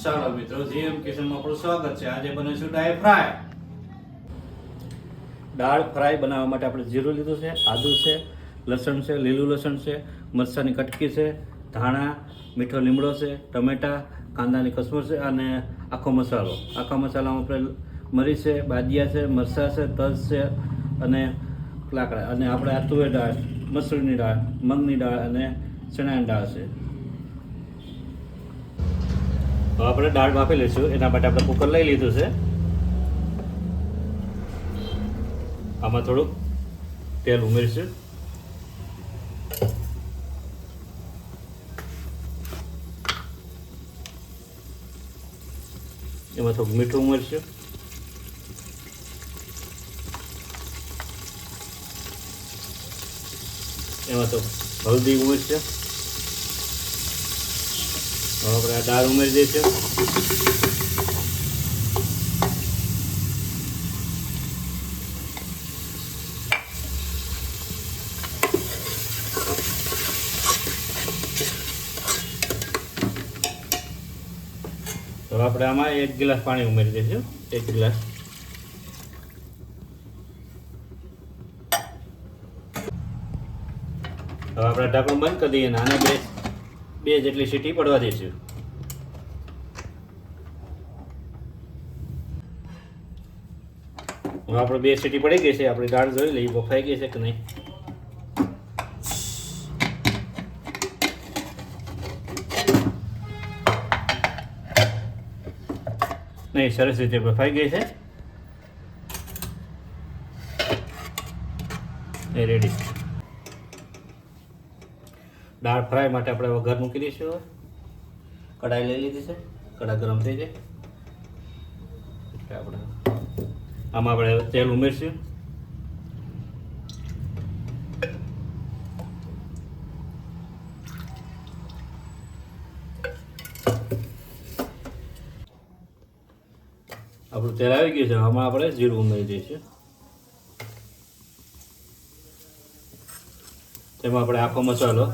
ચાલો મિત્રો, જીએમ કિચનમાં આપણું સ્વાગત છે. આજે બનાવીશું દાળ ફ્રાય. દાળ ફ્રાય બનાવવા માટે આપણે જીરું લીધું છે, આદુ છે, લસણ છે, લીલું લસણ છે, મરચાંની કટકી છે, ધાણા, મીઠો લીમડો છે, ટમેટા, કાંદાની કસમર છે અને આખો મસાલો. આખા મસાલામાં આપણે મરી છે, બાદિયા છે, મરચાં છે, તજ છે અને લાકડા. અને આપણે આ તુવેર દાળ, મસૂરની દાળ, મગની દાળ અને ચણાની દાળ છે. તો આપણે દાળ બાફી લઈશું. એના માટે આપણે કુકર લઈ લીધું છે. આમાં થોડુંક તેલ ઉમેરીશું. એમાં થોડુંક મીઠું ઉમેરીશું. એમાં તો હળદી ઉમેરીશું. હવે આપણે આ દાળ ઉમેરી દઈશું. તો આપણે આમાં 1 ગ્લાસ પાણી ઉમેરી દઈશું. 1 ગ્લાસ. હવે આપણે ઢાંકણું બંધ કરી દઈએ અને આને બે જેટલી સીટી પડવા દઈશું. હવે આપણે 2 સીટી પડી ગઈ છે. આપણી દાળ જોઈ લઈએ બફાઈ ગઈ છે કે નહીં. નહીં, સરસ રીતે બફાઈ ગઈ છે. એ રેડી. દાળ ફ્રાય માટે આપણે વઘાર મૂકી દઈશું. કઢાઈ લઈ લીધી છે. કઢાઈ ગરમ થઈ જાય એટલે આપણે આમાં આપણે તેલ ઉમેરશું. આપણું તેલ આવી ગયું છે. આમાં આપણે જીરું ઉમેરી દઈશું. તેમાં આપણે આખો મસાલો,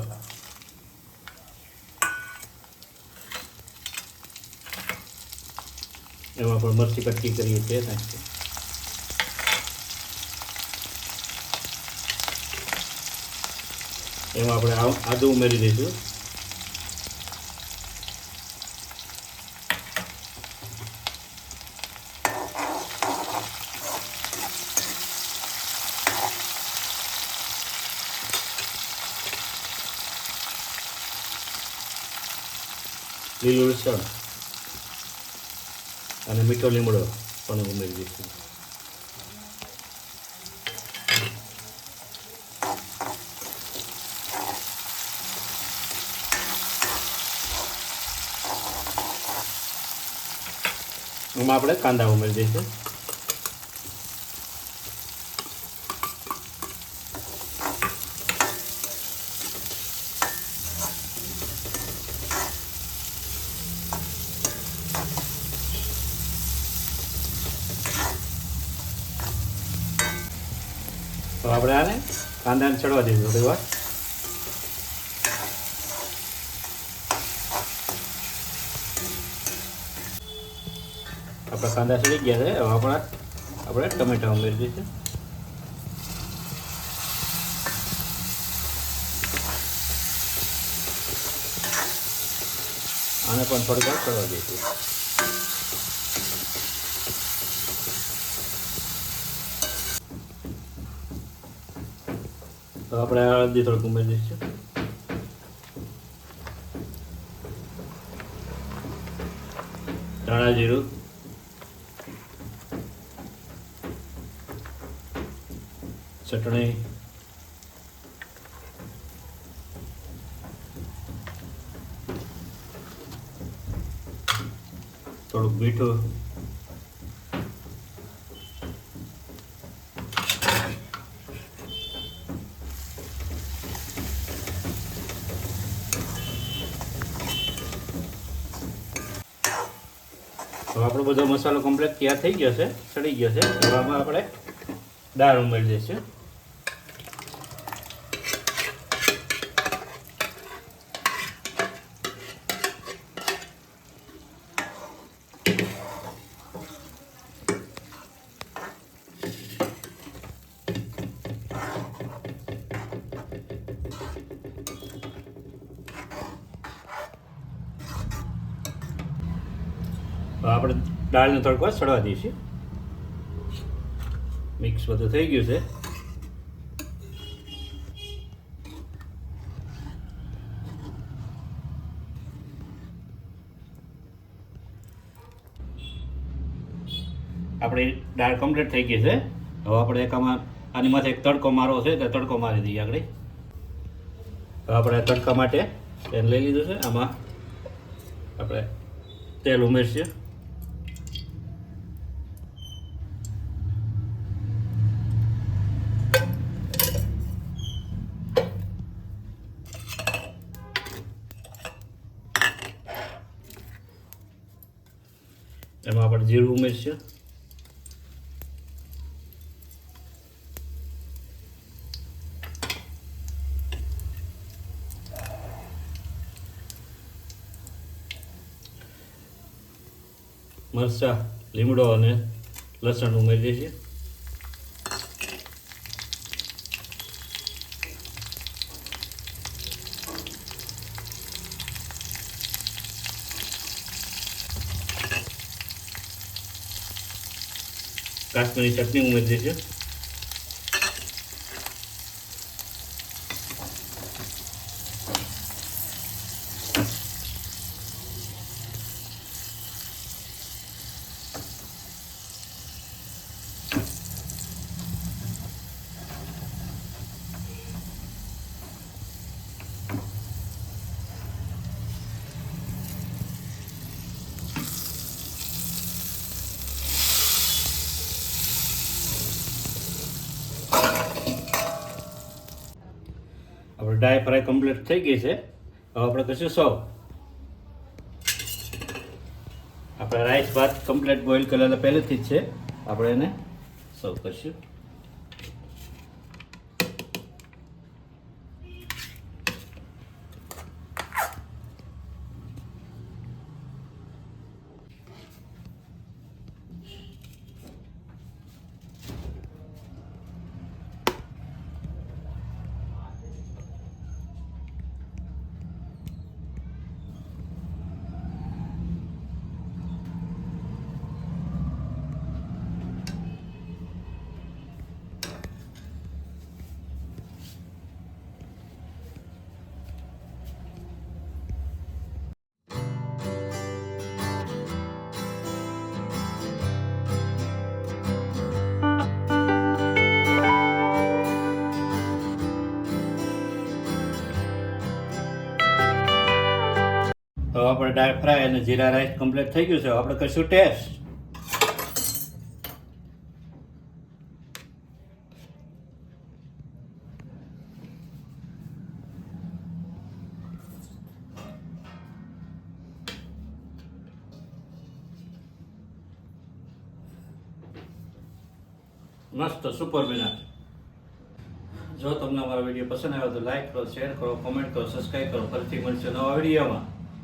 એમાં પણ મરચી કટકી કરીએ છીએ નાખીએ. એમાં આપણે આદુ ઉમેરી દઈશું. લીલું લસણ અને મીઠો લીમડો પણ ઉમેરી દઈશું. એમાં આપણે કાંદા ઉમેરી દઈશું. તો આપણે આને કાંદાને ચડવા દઈશું થોડી વાર. આપણા કાંદા ચડી ગયા છે. હવે આપણે ટમેટા ઉમેરી દઈશું. આને પણ થોડી વાર ચડવા દઈશું. તો આપણે હળદી થોડુંક ઉમેરી દઈશું. ધાણા જીરું, ચટણી, થોડુંક મીઠું, તો આપણો બધો મસાલો કમ્પ્લીટ તૈયાર થઈ ગયો છે, સડી ગયો છે. હવે આમાં આપણે દાળ ઉમેરી દઈશું. હવે આપણે દાળને થોડીક વાર સડવા દઈશું. મિક્સ બધું થઈ ગયું છે. આપણી દાળ કમ્પ્લીટ થઈ ગઈ છે. હવે આપણે એક આની માથે એક તડકો મારવો છે તો તડકો મારી દઈએ આગળ. હવે આપણે તડકા માટે તેલ લઈ લીધું છે. આમાં આપણે તેલ ઉમેરશું. એમાં આપણે જીરું ઉમેરશું. મરચાં, લીમડો અને લસણ ઉમેરી દઈશું. કાશ્મીરી ચટણી ઉમેરી દઈશું. આપણે ડ્રાય ફ્રાય કમ્પ્લીટ થઈ ગઈ છે. હવે આપણે કશું સર્વ. આપણે રાઈસ ભાત કમ્પ્લીટ બોઇલ કરેલા પહેલેથી જ છે. આપણે એને સર્વ કરીશું. હવે આપણે ડ્રાય ફ્રાય અને જીરા રાઈસ કમ્પ્લીટ થઈ ગયું છે. હવે આપણે કરીશું ટેસ્ટ. મસ્ત સુપર બન્યા. જો તમને અમારો વિડીયો પસંદ આવ્યો તો લાઈક કરો, શેર કરો, કોમેન્ટ કરો, સબસ્ક્રાઈબ કરો. ફરીથી મળશે નવા વિડીયોમાં.